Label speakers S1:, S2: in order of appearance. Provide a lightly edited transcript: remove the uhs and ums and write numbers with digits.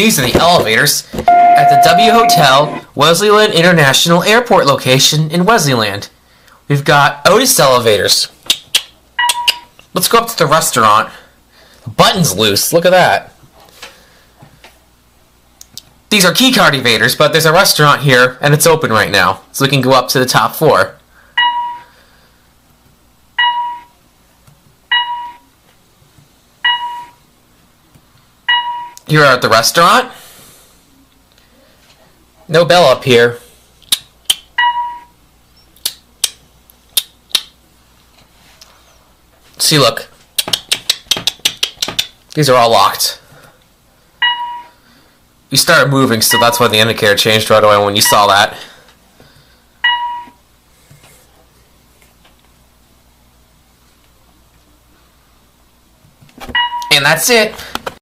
S1: These are the elevators at the W Hotel Wesleyland International Airport location in Wesleyland. We've got Otis elevators. Let's go up to the restaurant. The button's loose. Look at that. These are keycard evaders, but there's a restaurant here, and it's open right now, so we can go up to the top floor. Here we are at the restaurant. No bell up here. See, look. These are all locked. You started moving, so that's why the indicator changed right away when you saw that. And that's it.